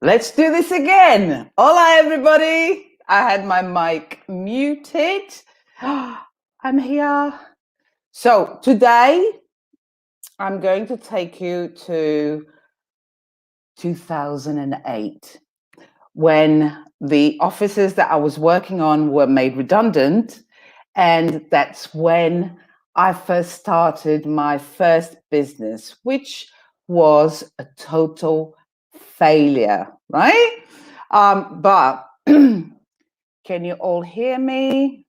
Let's do this again. Hola, everybody. I had my mic muted. I'm here. So today I'm going to take you to 2008 when the offices that I was working on were made redundant. And that's when I first started my first business, which was a total failure, right? But can you all hear me?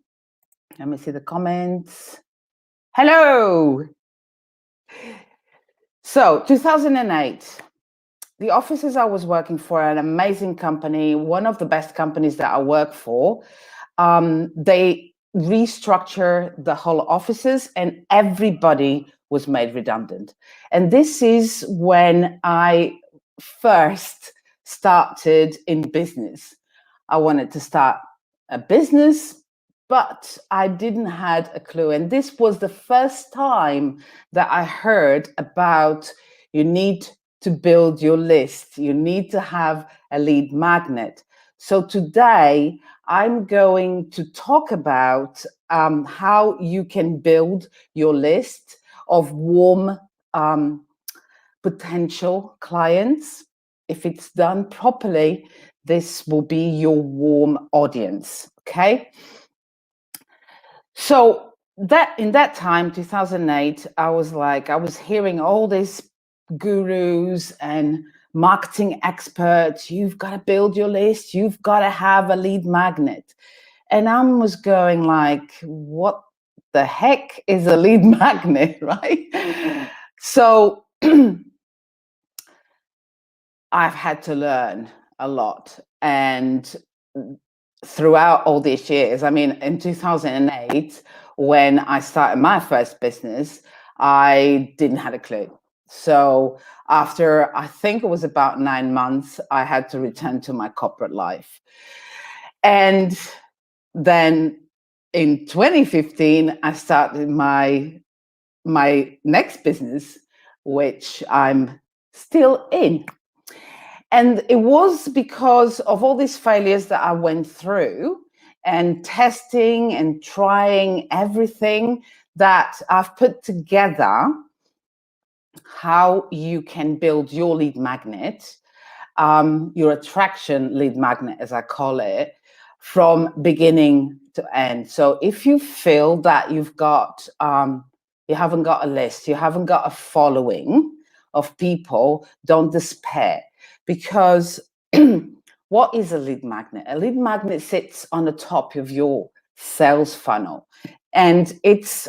Let me see the comments. Hello. So 2008, the offices I was working for, an amazing company, one of the best companies that I work for. They restructure the whole offices and everybody was made redundant. And this is when I first started in business. I wanted to start a business, but I didn't had a clue. And this was the first time that I heard about you need to build your list. You need to have a lead magnet. So today I'm going to talk about how you can build your list of warm potential clients. If it's done properly, this will be your warm audience. Okay. So that in that time, 2008, I was hearing all these gurus and marketing experts. You've got to build your list. You've got to have a lead magnet. And I was going like, what the heck is a lead magnet, right? So I've had to learn a lot. And throughout all these years, I mean, in 2008, when I started my first business, I didn't have a clue. So after, I think it was about 9 months, I had to return to my corporate life. And then in 2015, I started my next business, which I'm still in. And it was because of all these failures that I went through and testing and trying everything that I've put together how you can build your lead magnet, your attraction lead magnet, as I call it, from beginning to end. So if you feel that you've got, you haven't got a list, you haven't got a following of people, don't despair. Because what is a lead magnet? A lead magnet sits on the top of your sales funnel, and it's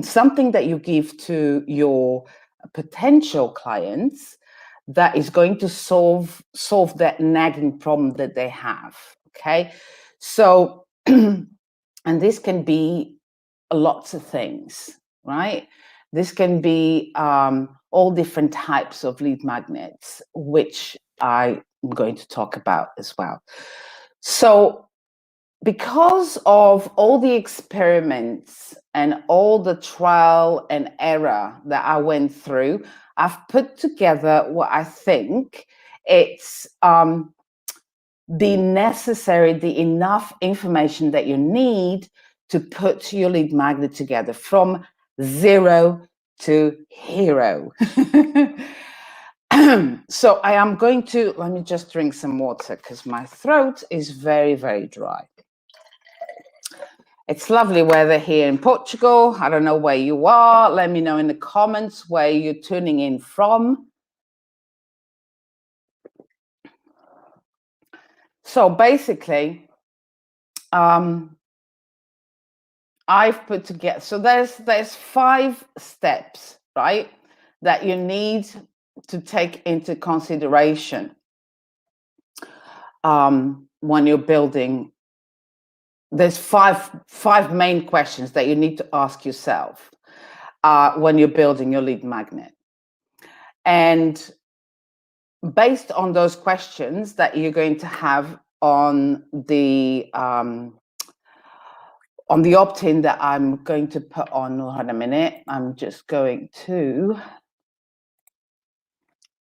something that you give to your potential clients that is going to solve that nagging problem that they have. Okay, so and this can be lots of things, right? This can be all different types of lead magnets, which I'm going to talk about as well. So because of all the experiments and all the trial and error that I went through, I've put together what I think it's the enough information that you need to put your lead magnet together from 0 to hero. So I am going to, let me just drink some water because my throat is very, very dry. It's lovely weather here in Portugal. I don't know where you are. Let me know in the comments where you're tuning in from. So basically, I've put together, so there's 5 steps, right, that you need to take into consideration when you're building. There's five main questions that you need to ask yourself when you're building your lead magnet. And based on those questions that you're going to have on the opt-in that I'm going to put on, hold on a minute, I'm just going to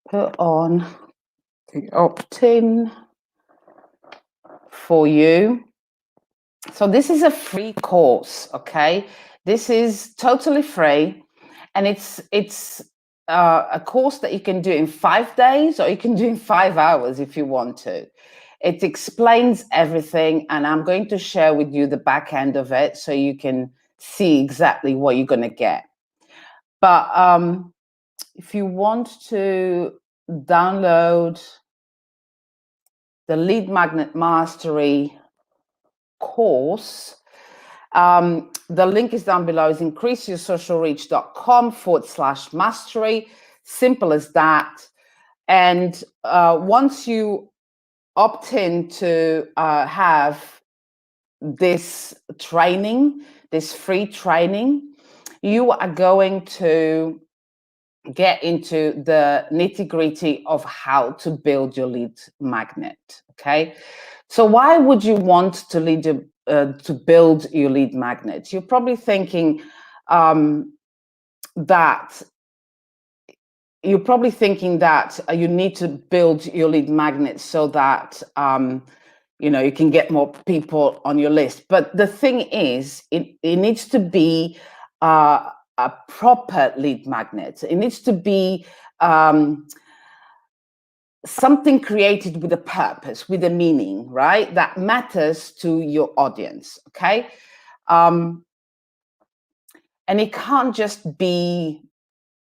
put on to opt in for you. So this is a free course, okay? This is totally free, and it's a course that you can do in 5 days, or you can do in 5 hours if you want to. It explains everything, and I'm going to share with you the back end of it so you can see exactly what you're going to get. But if you want to download the Lead Magnet Mastery course, the link is down below. Is increaseyoursocialreach.com/mastery. Simple as that. And once you opt in to have this training, this free training, you are going to get into the nitty-gritty of how to build your lead magnet. Okay, so why would you want to build your lead magnet? You're probably thinking that you need to build your lead magnet so that you can get more people on your list. But the thing is, it needs to be a proper lead magnet. It needs to be something created with a purpose, with a meaning, right? That matters to your audience, okay? And it can't just be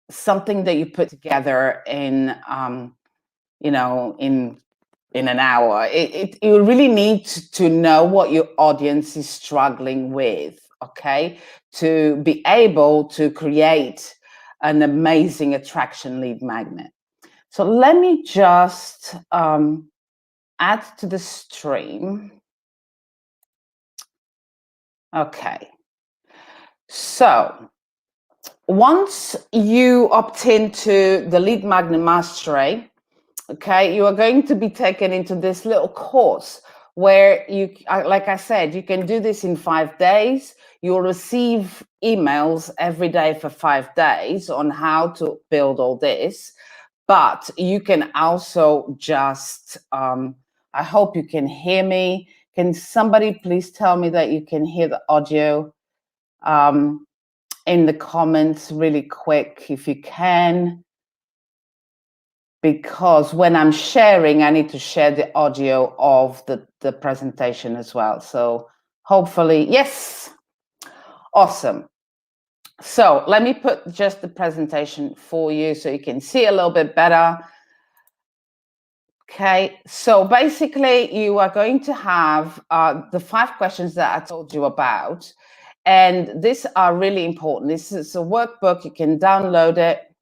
something that you put together in an hour. You really need to know what your audience is struggling with, okay, to be able to create an amazing attraction lead magnet. So let me just add to the stream. Okay, so once you opt into the Lead Magnet Mastery, okay, you are going to be taken into this little course where you, like I said, you can do this in 5 days. You'll receive emails every day for 5 days on how to build all this. But you can also just, I hope you can hear me. Can somebody please tell me that you can hear the audio in the comments really quick if you can? Because when I'm sharing, I need to share the audio of the presentation as well. So hopefully, yes, awesome. So let me put just the presentation for you so you can see a little bit better. Okay, so basically you are going to have the 5 questions that I told you about. And these are really important. This is a workbook. You can download it.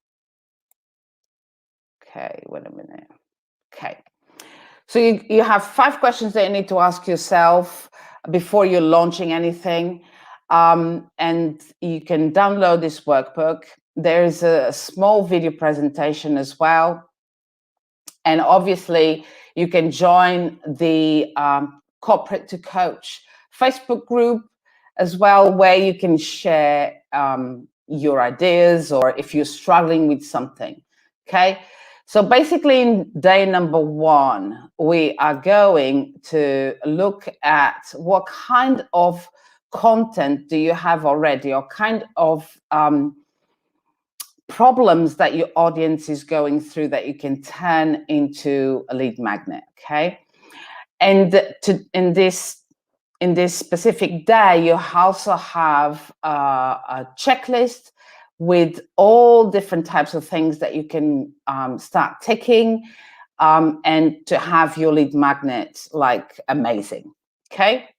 Okay, wait a minute. Okay. So you have 5 questions that you need to ask yourself before you're launching anything. And you can download this workbook. There's a small video presentation as well. And obviously, you can join the Corporate to Coach Facebook group as well, where you can share your ideas or if you're struggling with something, okay? So basically in day number 1, we are going to look at what kind of content do you have already, or kind of problems that your audience is going through that you can turn into a lead magnet, okay? And in this specific day, you also have a checklist with all different types of things that you can start ticking and to have your lead magnet like amazing, okay?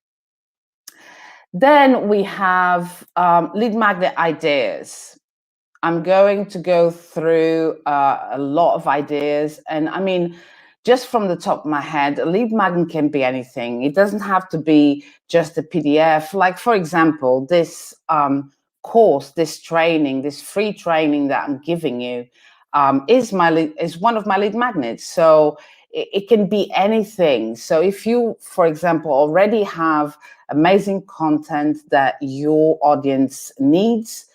Then we have lead magnet ideas. I'm going to go through a lot of ideas, and I mean, just from the top of my head, a lead magnet can be anything. It doesn't have to be just a PDF. Like, for example, this course, this training, this free training that I'm giving you is one of my lead magnets. So it can be anything. So if you, for example, already have amazing content that your audience needs,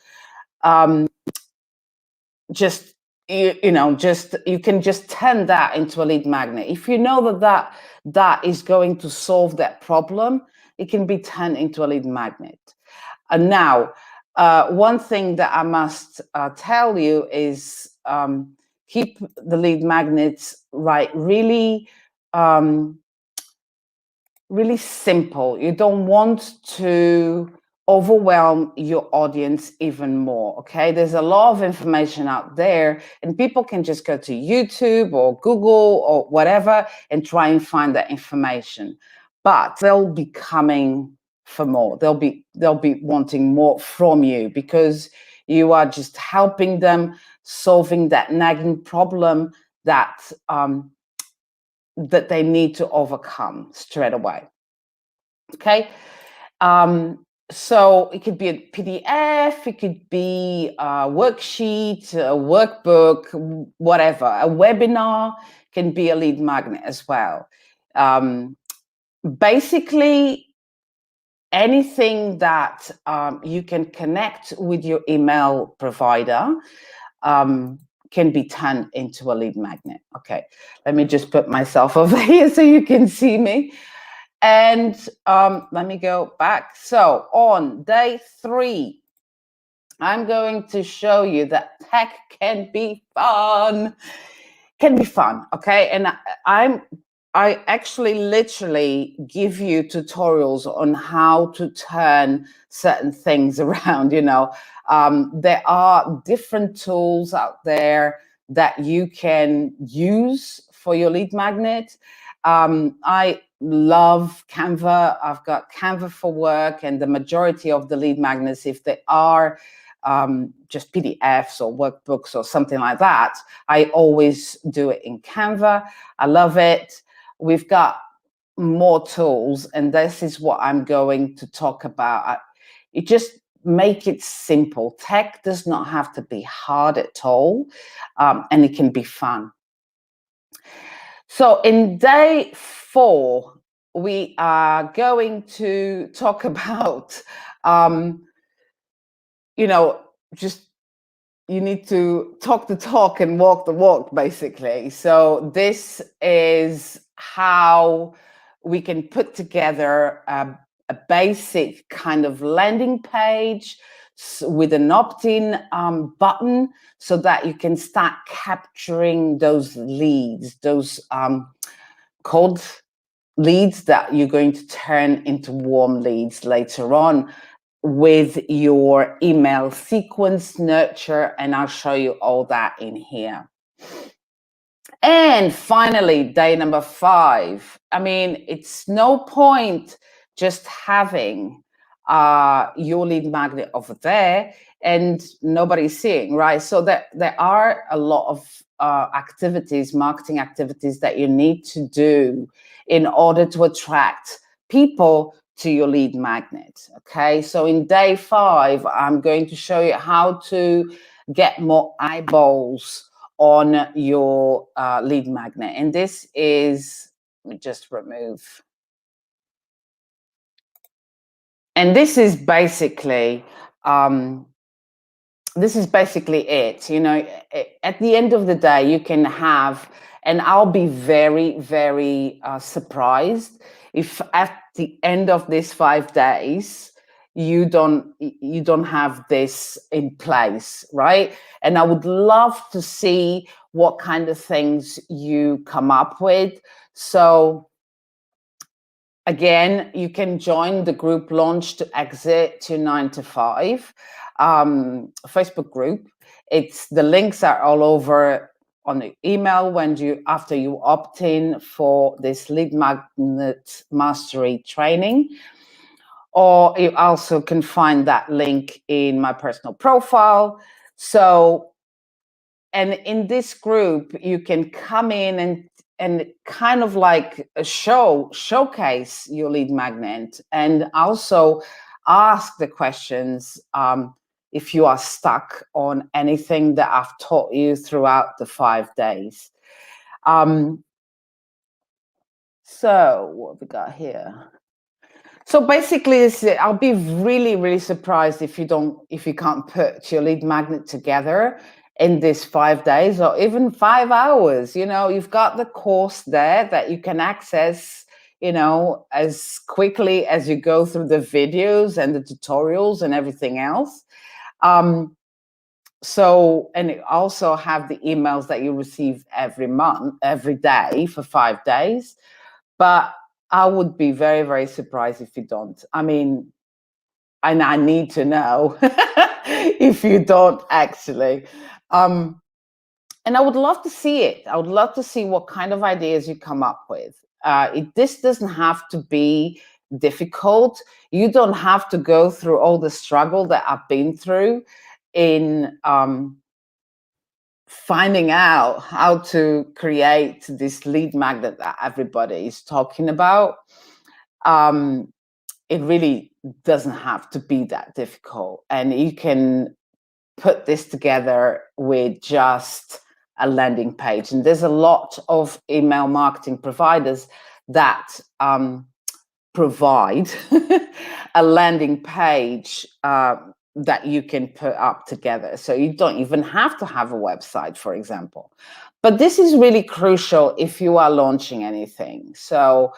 just you can just turn that into a lead magnet. If you know that is going to solve that problem, it can be turned into a lead magnet. And now, one thing that I must tell you is, keep the lead magnets really simple. You don't want to overwhelm your audience even more. Okay, there's a lot of information out there, and people can just go to YouTube or Google or whatever and try and find that information, but they'll be coming for more. They'll be wanting more from you, because you are just helping them solving that nagging problem that that they need to overcome straight away. Okay. So it could be a PDF, it could be a worksheet, a workbook, whatever. A webinar can be a lead magnet as well. Basically, anything that you can connect with your email provider can be turned into a lead magnet. Okay, let me just put myself over here so you can see me. And let me go back. So on day 3, I'm going to show you that tech can be fun. Okay? And I actually literally give you tutorials on how to turn certain things around. There are different tools out there that you can use for your lead magnet. I love Canva. I've got Canva for work, and the majority of the lead magnets, if they are just PDFs or workbooks or something like that, I always do it in Canva. I love it. We've got more tools, and this is what I'm going to talk about. You just make it simple. Tech does not have to be hard at all, and it can be fun. So in day 4, we are going to talk about, just you need to talk the talk and walk the walk, basically. So this is how we can put together a basic kind of landing page with an opt-in button, so that you can start capturing those leads, those cold leads that you're going to turn into warm leads later on with your email sequence nurture, and I'll show you all that in here. And finally, day number 5. I mean, it's no point just having your lead magnet over there and nobody's seeing, right? So there are a lot of activities, marketing activities that you need to do in order to attract people to your lead magnet. Okay, so in day 5, I'm going to show you how to get more eyeballs on your lead magnet. And this is, let me just remove. And this is basically it. At the end of the day, you can have, and I'll be very, very surprised if at the end of these 5 days, you don't have this in place, right? And I would love to see what kind of things you come up with. So again, you can join the group Launch to Exit to 9 to 5 Facebook group. The links are all over on the email after you opt in for this lead magnet mastery training. Or you also can find that link in my personal profile. So, and in this group, you can come in and kind of like showcase your lead magnet, and also ask the questions if you are stuck on anything that I've taught you throughout the 5 days. So what have we got here? So basically, I'll be really, really surprised if you can't put your lead magnet together in this 5 days or even 5 hours. You've got the course there that you can access, as quickly as you go through the videos and the tutorials and everything else. And you also have the emails that you receive every month, every day for 5 days. But I would be very, very surprised if you don't. I mean, and I need to know if you don't actually. And I would love to see it. I would love to see what kind of ideas you come up with. This doesn't have to be difficult. You don't have to go through all the struggle that I've been through in finding out how to create this lead magnet that everybody is talking about. It really doesn't have to be that difficult. And you can put this together with just a landing page. And there's a lot of email marketing providers that provide a landing page that you can put up together. So you don't even have to have a website, for example. But this is really crucial if you are launching anything. So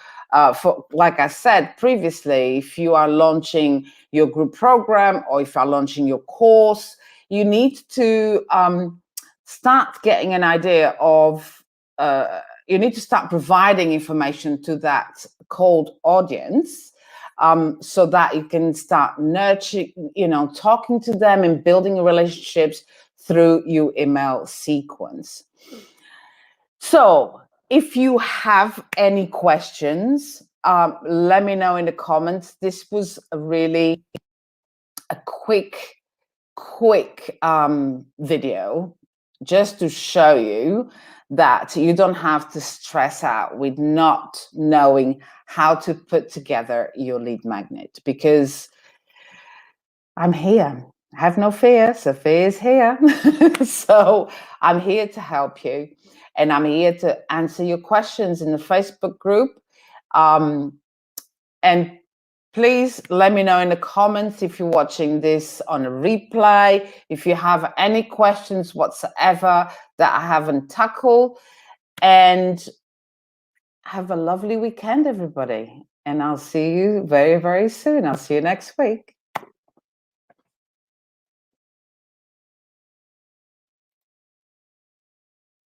like I said previously, if you are launching your group program or if you are launching your course, you need to start getting an idea of, you need to start providing information to that cold audience, so that you can start nurturing, talking to them and building relationships through your email sequence. So if you have any questions, let me know in the comments. This was really a quick video just to show you that you don't have to stress out with not knowing how to put together your lead magnet, because I'm here. Have no fear. Sophia is here. So I'm here to help you, and I'm here to answer your questions in the Facebook group. And please let me know in the comments if you're watching this on a replay, if you have any questions whatsoever that I haven't tackled. And have a lovely weekend, everybody. And I'll see you very, very soon. I'll see you next week.